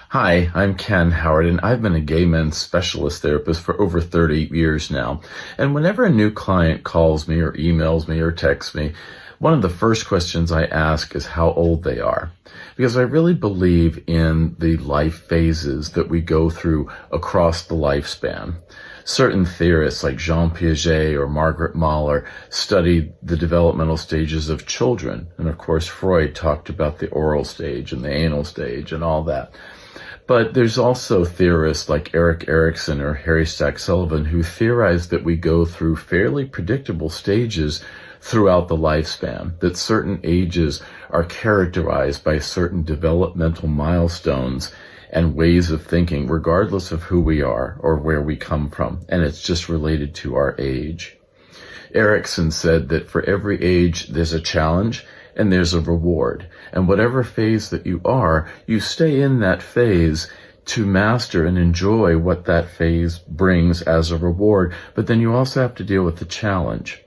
Hi, I'm Ken Howard, and I've been a gay men's specialist therapist for over 30 years now. And whenever a new client calls me or emails me or texts me, one of the first questions I ask is how old they are. Because I really believe in the life phases that we go through across the lifespan. Certain theorists like Jean Piaget or Margaret Mahler studied the developmental stages of children. And of course, Freud talked about the oral stage and the anal stage and all that. But there's also theorists like Erik Erikson or Harry Stack Sullivan who theorize that we go through fairly predictable stages throughout the lifespan, that certain ages are characterized by certain developmental milestones and ways of thinking, regardless of who we are or where we come from, and it's just related to our age. Erikson said that for every age, there's a challenge and there's a reward. And whatever phase that you are, you stay in that phase to master and enjoy what that phase brings as a reward, but then you also have to deal with the challenge.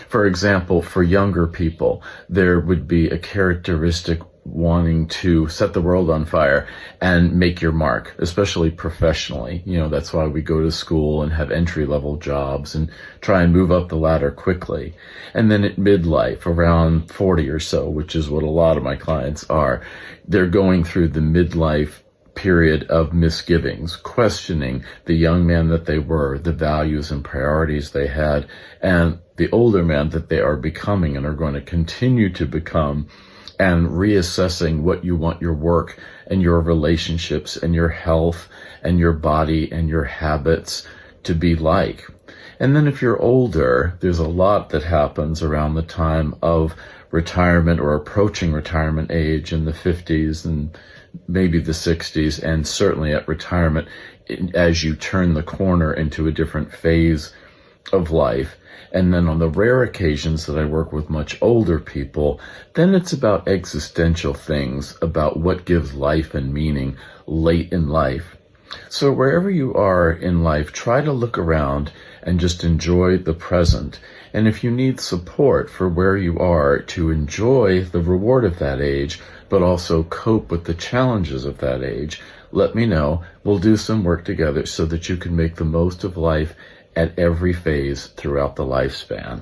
For example, for younger people, there would be a characteristic wanting to set the world on fire and make your mark, especially professionally. That's why we go to school and have entry-level jobs and try and move up the ladder quickly. And then at midlife, around 40 or so, which is what a lot of my clients are, they're going through the midlife period of misgivings, questioning the young man that they were, the values and priorities they had, and the older man that they are becoming and are going to continue to become, and reassessing what you want your work and your relationships and your health and your body and your habits to be like. And then if you're older, there's a lot that happens around the time of retirement or approaching retirement age in the 50s and maybe the 60s, and certainly at retirement as you turn the corner into a different phase of life. And then on the rare occasions that I work with much older people, then it's about existential things, about what gives life and meaning late in life. So wherever you are in life, try to look around and just enjoy the present. And if you need support for where you are to enjoy the reward of that age, but also cope with the challenges of that age, let me know. We'll do some work together so that you can make the most of life at every phase throughout the lifespan.